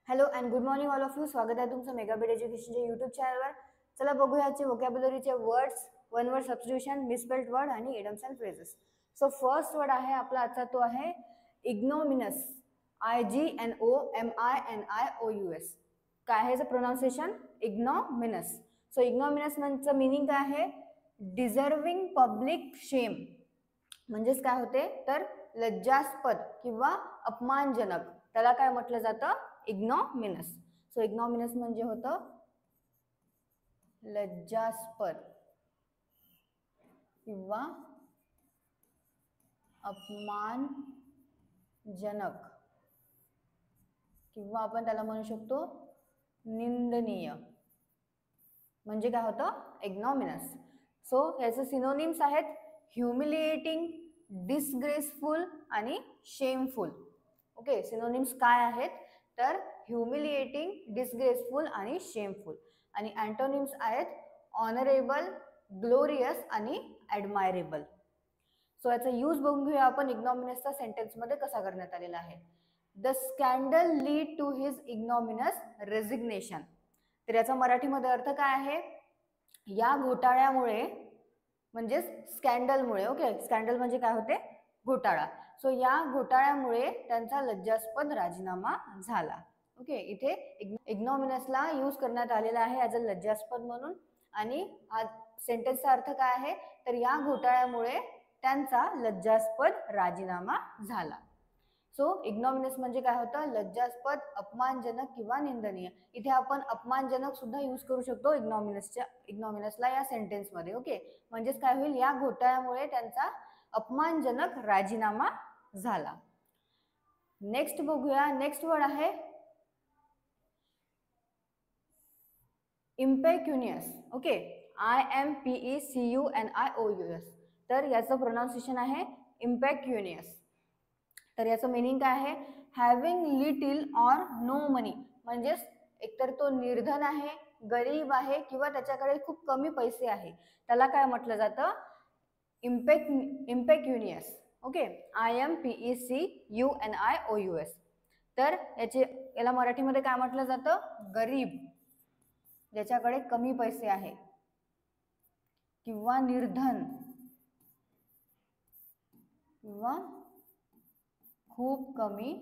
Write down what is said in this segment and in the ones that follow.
Hello and good morning all of you. स्वागत आहे तुमचं मेगाबीट एज्युकेशनच्या यूट्यूब चॅनलवर. चला बघूया आजचे व्होकॅब्युलरीचे words, one word substitution, misspelled word आणि idioms and phrases. So first word आहे आपला आजचा तो आहे इग्नोमिनस. IGNOMINIOUS. काय आहे याचं प्रोनाउन्सिएशन? इग्नोमिनस. सो इग्नोमिनस म्हणजे मीनिंग काय आहे? डिझर्विंग पब्लिक शेम. म्हणजेच काय होते तर लज्जास्पद किंवा अपमानजनक, त्याला काय म्हटलं जातं? इग्नोमिनस. सो इग्नोमिनस म्हणजे होतं लज्जास्पद किंवा अपमानजनक किंवा आपण त्याला म्हणू शकतो निंदनीय, म्हणजे काय होतं? इग्नोमिनस. सो याचे सिनोनिम्स आहेत ह्युमिलिएटिंग, डिसग्रेसफुल आणि शेमफुल. ओके, सिनोनिम्स काय आहेत तर ह्युमिलिएटिंग, डिसग्रेसफुल आणि शेमफुल. आणि अँटोनिम्स आहेत ऑनरेबल, ग्लोरियस आणि ॲडमायरेबल. सो याचा यूज बघून घेऊया आपण इग्नॉमिनसचा सेंटेन्समध्ये कसा करण्यात आलेला आहे. The scandal lead to his ignominious resignation. तर याचा मराठीमध्ये अर्थ काय आहे? या घोटाळ्यामुळे, म्हणजेच स्कॅन्डलमुळे. ओके, स्कॅन्डल म्हणजे काय होते? घोटाळा. सो या घोटाळ्यामुळे त्यांचा लज्जास्पद राजीनामा झाला. ओके, इथे इग्नॉमिनसला यूज करण्यात आलेला आहे ॲज अ लज्जास्पद म्हणून. आणि हा सेंटेन्सचा अर्थ काय आहे तर या घोटाळ्यामुळे त्यांचा लज्जास्पद राजीनामा झाला. सो इग्नॉमिनस म्हणजे काय होतं? लज्जास्पद, अपमानजनक किंवा निंदनीय. इथे आपण अपमानजनक सुद्धा यूज करू शकतो इग्नॉमिनसला या सेंटेन्समध्ये. ओके, म्हणजेच काय होईल? या घोटाळ्यामुळे त्यांचा अपमानजनक राजीनामा झाला. नेक्स्ट बघूया. नेक्स्ट वर्ड आहे इम्पेक्युनियस. Okay, IMPECUNIOUS. तर याचं प्रोनाउन्सिएशन आहे इम्पेक्युनियस. तर याचं मिनिंग काय आहे? हॅव्हिंग लिटिल ऑर नो मनी. म्हणजेच एकतर तो निर्धन आहे, गरीब आहे किंवा त्याच्याकडे खूप कमी पैसे आहे, त्याला काय म्हटलं जातं? इम्पेक्युनियस. Okay, IMPECUNIOUS. तर याला मराठीमध्ये काय म्हटलं जातं? गरीब, ज्याच्याकडे कमी पैसे आहे, किंवा निर्धन किंवा खूप कमी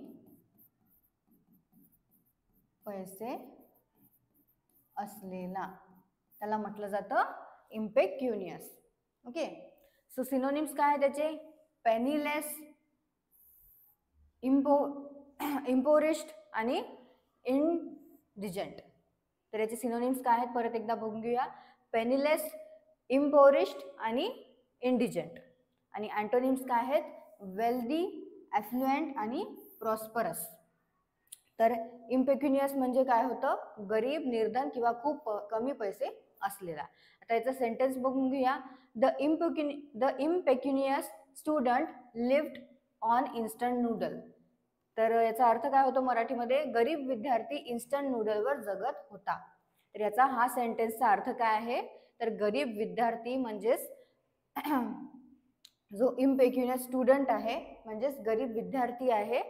पैसे असलेला, त्याला म्हटलं जातं इम्पेक्युनियस. ओके, सो सिनोनिम्स काय आहे त्याचे? पेनीलेस, इम्पोरिश्ड आणि इंडिजंट. तर याचे सिनोनिम्स काय आहेत परत एकदा बघून घेऊया. पेनीलेस, इम्पोरिश्ड आणि इंडिजंट. आणि अँटोनिम्स काय आहेत? वेल्दी, ॲफ्लुएंट आणि प्रॉस्परस. तर इम्पेक्युनियस म्हणजे काय होतं? गरीब, निर्धन किंवा खूप कमी पैसे असलेला. आता याचा सेंटेन्स बघून घेऊया. The impecunious student lived on instant noodle. तर याचा अर्थ काय होतो मराठीमध्ये? गरीब विद्यार्थी इन्स्टंट नूडलवर जगत होता. तर याचा हा सेंटेन्सचा अर्थ काय आहे तर गरीब विद्यार्थी म्हणजेच जो इम्पेक्युनियस स्टुडंट आहे, म्हणजेच गरीब विद्यार्थी आहे,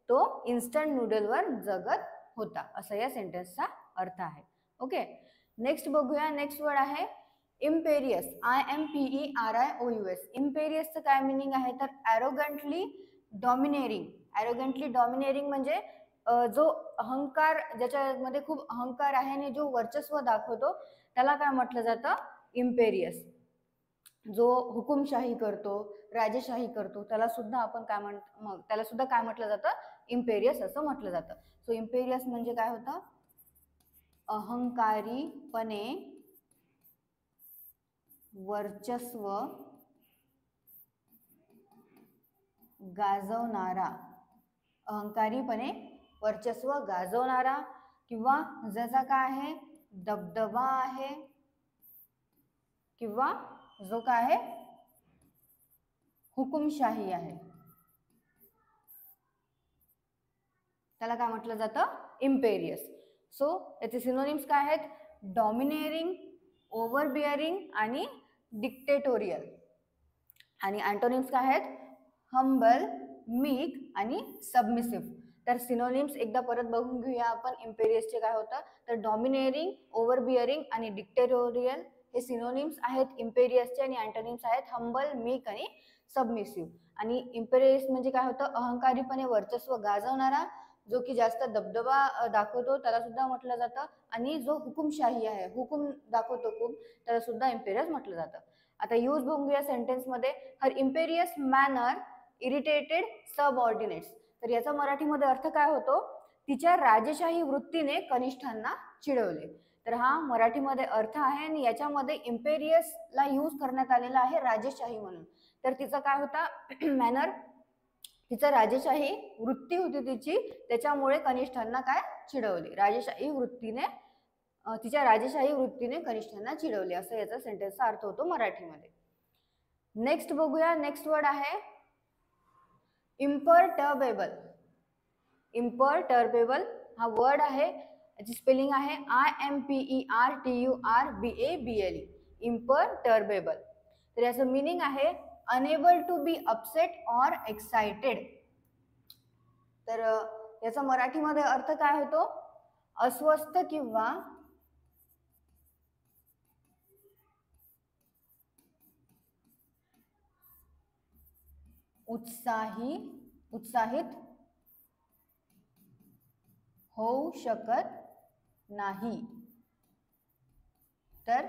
तो इन्स्टंट नूडलवर जगत होता, असा या सेंटेन्सचा अर्थ आहे. ओके, नेक्स्ट बघूया. नेक्स्ट वर्ड आहे इम्पेरियस. IMPERIOUS. इम्पेरियसचं काय मिनिंग आहे तर ॲरोगंटली डॉमिनेरिंग. ॲरोगंटली डॉमिनेरिंग म्हणजे जो अहंकार, ज्याच्यामध्ये खूप अहंकार आहे आणि जो वर्चस्व दाखवतो, त्याला काय म्हटलं जातं? इम्पेरियस. जो हुकुमशाही करतो, राजेशाही करतो, त्याला सुद्धा आपण त्याला सुद्धा काय म्हटलं जातं? इम्पेरियस असं म्हटलं जातं. सो इम्पेरियस म्हणजे काय होतं? अहंकारीपणे वर्चस्व गाजवणारा, अहंकारीपणे वर्चस्व गाजवणारा, किंवा ज्याचा काय आहे? दबदबा आहे, किंवा जो काय आहे? हुकुमशाही आहे, त्याला काय म्हटलं जातं? इम्पेरियस. सो याचे सिनोनिम्स काय आहेत? डॉमिनेरिंग, ओव्हरबिअरिंग आणि डिक्टेटोरियल. आणि अँटोनिम्स काय आहेत? हंबल, मीक आणि सबमिसिव्ह. तर सिनोनिम्स एकदा परत बघून घेऊया आपण. इम्पेरियसचे काय होतं तर डॉमिनेरिंग, ओव्हरबिअरिंग आणि डिक्टेटोरियल हे सिनोनिम्स आहेत इम्पेरियसचे, आणि अँटोनिम्स आहेत हंबल, मीक आणि सबमिसिव्ह. आणि इम्पेरियस म्हणजे काय होतं अहंकारीपणे वर्चस्व गाजवणारा, जो की जास्त दबदबा दाखवतो त्याला सुद्धा म्हटलं जातं, आणि जो हुकुमशाही आहे, हुकुम दाखवतो खूप, त्याला सुद्धा इम्पेरियस म्हटलं जातं. आता यूज बघूया सेंटेन्स मध्ये. हर इम्पेरियस मॅनर इरिटेटेड सबऑर्डिनेट्स. तर याचा मराठीमध्ये अर्थ काय होतो, तिच्या राजेशाही वृत्तीने कनिष्ठांना चिडवले. तर हा मराठीमध्ये अर्थ आहे, आणि याच्यामध्ये इम्पेरियसला यूज करण्यात आलेला आहे राजेशाही म्हणून. तर तिचा काय होता मॅनर, तिचं राजेशाही वृत्ती होती तिची, त्याच्यामुळे कनिष्ठांना काय चिडवले, राजेशाही वृत्तीने, तिच्या राजेशाही वृत्तीने कनिष्ठांना चिडवले, असं याचा सेंटेन्सचा अर्थ होतो मराठीमध्ये. नेक्स्ट बघूया. नेक्स्ट वर्ड आहे इम्परटर्बेबल. इम्परटर्बेबल हा वर्ड आहे, याची स्पेलिंग आहे IMPERTURBABLE. इम्परटर्बेबल. तर याचं मिनिंग आहे unable to be upset or excited. तर याचा मराठीमध्ये अर्थ काय होतो, अस्वस्थ किंवा उत्साहित होऊ शकत नाही. तर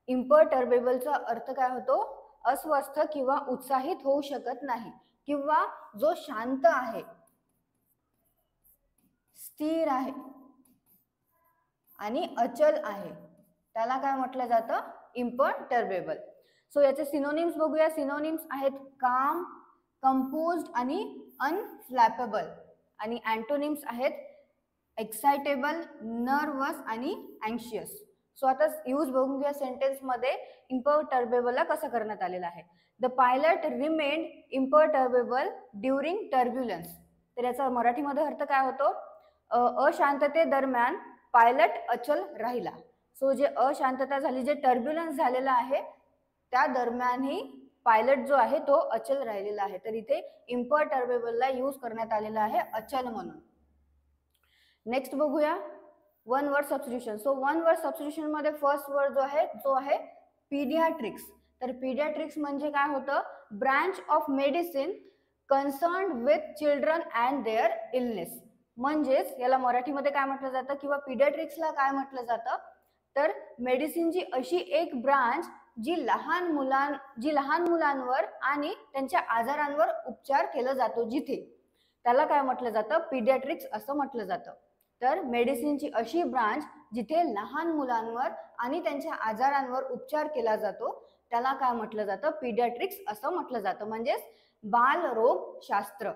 इम्परटर्बेबलचा अर्थ काय होतो, अस्वस्थ किंवा उत्साहित होऊ शकत नाही, किंवा जो शांत आहे, स्थिर आहे आणि अचल आहे, त्याला काय म्हटलं जातं इम्परटर्बेबल. सो याचे सिनोनिम्स बघूया. सिनोनिम्स आहेत काम, कंपोज्ड आणि अनफ्लॅपेबल. आणि अँटोनिम्स आहेत एक्साइटेबल, नर्वस आणि अँशियस. सो आता यूज बघून घ्या सेंटेन्स मध्ये इम्परटर्बेबलला कसं करण्यात आलेलं आहे. The pilot remained imperturbable during turbulence. तर याचा मराठीमध्ये अर्थ काय होतो, अशांततेदरम्यान पायलट अचल राहिला. सो जे अशांतता झाली, जे टर्ब्युलन्स झालेला आहे, त्या दरम्यानही पायलट जो आहे तो अचल राहिलेला आहे. तर इथे इम्परटर्बेबलला यूज करण्यात आलेला आहे अचल म्हणून. नेक्स्ट बघूया one word substitution. So one word substitution मध्ये फर्स्ट वर्ड जो आहे पीडियाट्रिक्स. तर पीडियाट्रिक्स म्हणजे काय होतं, branch of medicine concerned with children and their illness. म्हणजेच याला मराठीमध्ये काय म्हटलं जातं, किंवा पीडियाट्रिक्सला काय म्हटलं जातं, तर मेडिसिनची अशी एक ब्रांच जी लहान मुलांवर आणि त्यांच्या आजारांवर उपचार केला जातो, जिथे, त्याला काय म्हटलं जातं पीडियाट्रिक्स असं म्हटलं जातं. तर मेडिसिनची अशी ब्रांच जिथे लहान मुलांवर आणि त्यांच्या आजारांवर उपचार केला जातो, त्याला काय म्हटलं जातं पीडियाट्रिक्स असं म्हटलं जातं, म्हणजेच बालरोगशास्त्र.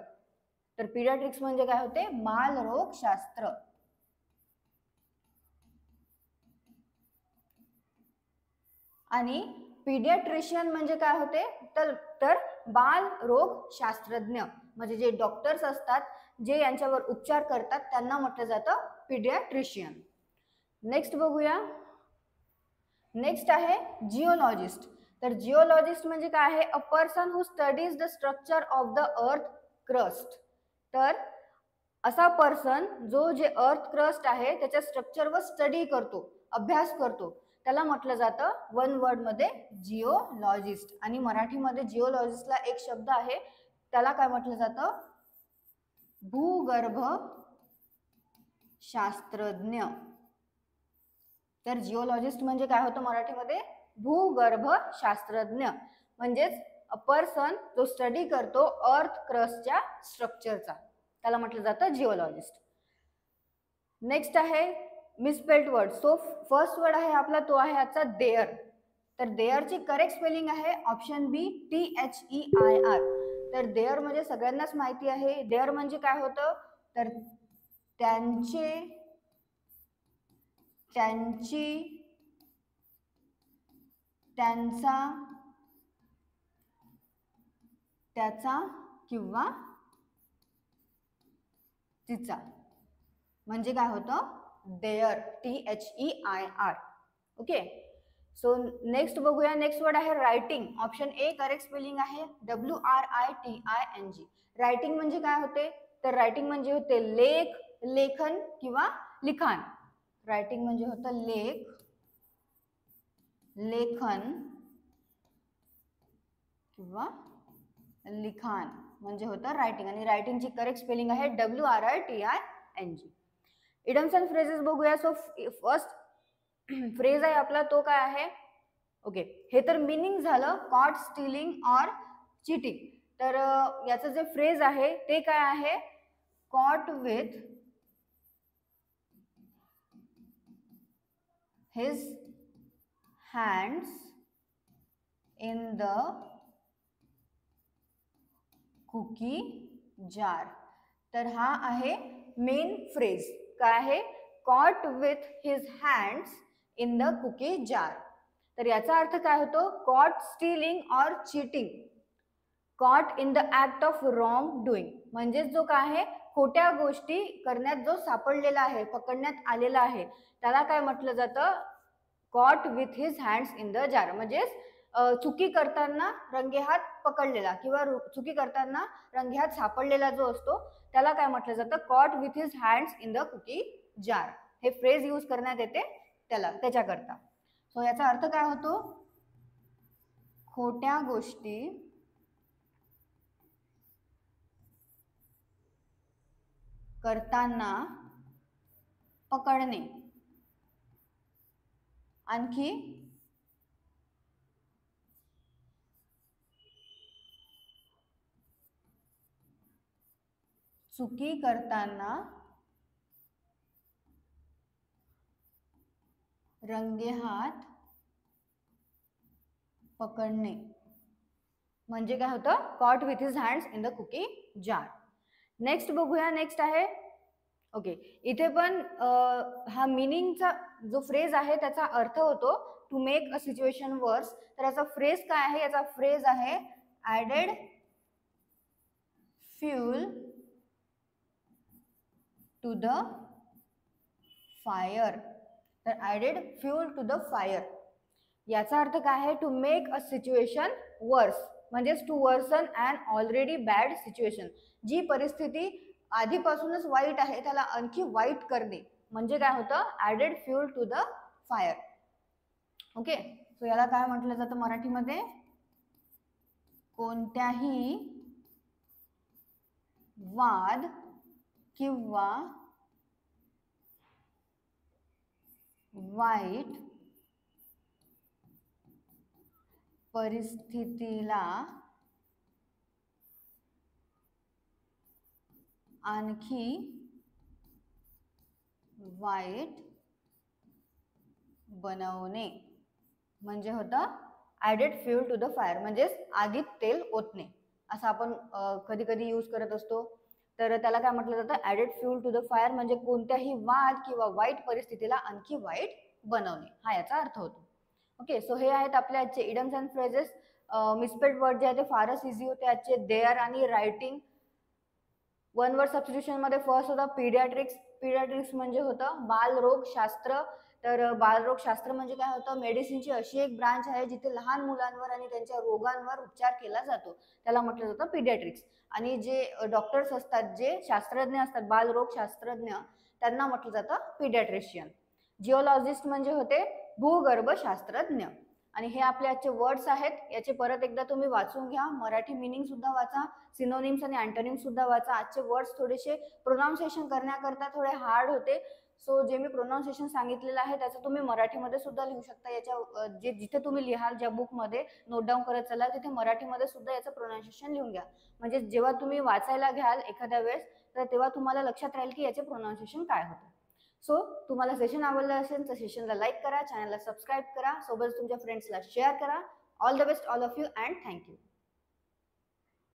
तर पीडियाट्रिक्स म्हणजे काय होते, बालरोगशास्त्र. आणि पीडियाट्रिशियन म्हणजे काय होते, तर बाल रोग शास्त्रज्ञ, म्हणजे जे डॉक्टर्स असतात, जे यांच्यावर उपचार करतात, त्यांना म्हटलं जातं पीडियाट्रिशियन. नेक्स्ट बघूया. नेक्स्ट आहे जिओलॉजिस्ट. तर जिओलॉजिस्ट म्हणजे काय आहे, a person who studies the structure of the earth crust. तर असा पर्सन जो जे अर्थ क्रस्ट आहे त्याच्या स्ट्रक्चरवर स्टडी करतो, अभ्यास करतो, त्याला म्हटलं जातं वन वर्ड मध्ये जिओलॉजिस्ट. आणि मराठीमध्ये जिओलॉजिस्टला एक शब्द आहे, त्याला काय म्हटलं जातं भूगर्भ शास्त्रज्ञ. तर जिओलॉजिस्ट म्हणजे काय होतं मराठीमध्ये भूगर्भ शास्त्रज्ञ, म्हणजेच अ पर्सन जो स्टडी करतो अर्थ क्रस्टच्या स्ट्रक्चरचा, त्याला म्हटलं जातं जिओलॉजिस्ट. नेक्स्ट आहे misspelled word. So first word आहे आपला तो आहे आजचा देअर. तर देअरची करेक्ट स्पेलिंग आहे ऑप्शन बी THEIR. तर देअर म्हणजे सगळ्यांनाच माहिती आहे, देअर म्हणजे काय होतं, तर त्यांची, त्यांचा, त्याचा किंवा तिचा, म्हणजे काय होतं their, THEIR. Okay. So next बघूया. नेक्स्ट वर्ड आहे writing. Option A correct spelling आहे WRITING. रायटिंग म्हणजे काय होते, तर रायटिंग म्हणजे होते लेख, लेखन किंवा लिखाण. रायटिंग म्हणजे होतं लेख, लेखन किंवा लिखाण म्हणजे होतं रायटिंग. आणि रायटिंगची करेक्ट स्पेलिंग आहे WRITING. इडम्स अँड फ्रेजेस बघूया. सो फर्स्ट फ्रेज आहे आपला तो काय आहे, ओके, हे तर मिनिंग झालं कॉट स्टीलिंग ऑर चीटिंग. तर याचं जे फ्रेज आहे ते काय आहे, caught with his hands in the cookie jar. तर हा आहे मेन फ्रेज, काय आहे, caught with his hands in the cookie jar. तर याचा अर्थ काय होतो, caught stealing or cheating, caught in the act of wrongdoing, म्हणजेच जो काय आहे खोट्या गोष्टी करण्यात जो सापडलेला आहे, पकडण्यात आलेला आहे, त्याला काय म्हटलं जातं, caught with his hands in the jar. म्हणजेच चुकी करताना रंगेहात पकडलेला किंवा चुकी करताना रंगेहात सापडलेला जो असतो त्याला काय म्हटलं जातं, caught with his hands in the cookie jar. हे फ्रेज यूज करण्यात येते त्याच्याकरता. सो याचा अर्थ काय होतो, खोट्या गोष्टी करताना पकडणे. आणखी चुकी करताना रंगेहात पकडणे म्हणजे काय होतं, caught with his hands in the cookie jar. Next बघूया. नेक्स्ट आहे, ओके, इथे पण हा मिनिंगचा जो फ्रेज आहे त्याचा अर्थ होतो टू मेक अ सिच्युएशन वर्स. तर याचा फ्रेज काय आहे, याचा फ्रेज आहे added fuel to the fire. तर added fuel to the fire याचा अर्थ काय आहे, to make a situation worse, म्हणजेच to worsen and already bad situation. जी परिस्थिती आधीपासूनच वाईट आहे त्याला आणखी वाईट करणे म्हणजे काय होतं, added fuel to the fire. Okay, so याला काय म्हटलं जातं मराठीमध्ये, कोणत्याही वाद किंवा वाईट परिस्थितीला आणखी वाईट बनवणे म्हणजे होतं added fuel to the fire, म्हणजेच आगीत तेल ओतणे असं आपण कधी कधी यूज करत असतो. तर त्याला काय म्हटलं जातं, added fuel to the fire म्हणजे कोणत्याही वाद किंवा वाईट परिस्थितीला आणखी वाईट बनवणे हा याचा अर्थ होतो. ओके, सो हे आहेत आपले आजचे इडम्स अँड फ्रेजेस. मिसपेल्ड वर्ड जे आहे ते फारच इझी होते आजचे. देअर आणि रायटिंग. वन वर्ड सबस्टिट्यूशन मध्ये फर्स्ट होता पीडियाट्रिक्स. पीडियाट्रिक्स म्हणजे होतं बालरोगशास्त्र. तर बालरोगशास्त्र म्हणजे काय होतं, मेडिसिनची अशी एक ब्रांच आहे जिथे लहान मुलांवर आणि त्यांच्या रोगांवर उपचार केला जातो, त्याला म्हटलं जातं पीडियाट्रिक्स. आणि जे डॉक्टर्स असतात, जे शास्त्रज्ञ असतात, बालरोग शास्त्रज्ञ, त्यांना म्हटलं जातं पीडियाट्रिशियन. जिओलॉजिस्ट म्हणजे होते भूगर्भशास्त्रज्ञ. आणि हे आपले आजचे वर्ड्स आहेत, याचे परत एकदा तुम्ही वाचून घ्या, मराठी मिनिंग सुद्धा वाचा, सिनोनिम्स आणि अँटोनिम्स सुद्धा वाचा. आजचे वर्ड्स थोडेसे प्रोनाऊन्सिएशन करण्याकरता थोडे हार्ड होते. सो जे मी प्रोनाऊन्सिएशन सांगितलेलं आहे त्याचं तुम्ही मराठीमध्ये सुद्धा लिहू शकता. याच्या जिथे तुम्ही लिहाल, ज्या बुकमध्ये नोट डाऊन करत चला, तिथे मराठीमध्ये सुद्धा याचं प्रोनाऊन्सिएशन लिहून घ्या. म्हणजे जेव्हा तुम्ही वाचायला घ्याल एखाद्या वेळेस तर तेव्हा तुम्हाला लक्षात राहील की याचे प्रोनाऊन्सिएशन काय होतं. सो तुम्हाला सेशन आवडलं असेल तर सेशनला लाईक करा, चॅनलला सबस्क्राईब करा, सोबत तुमच्या फ्रेंड्सला शेअर करा. All the best all of you and thank you.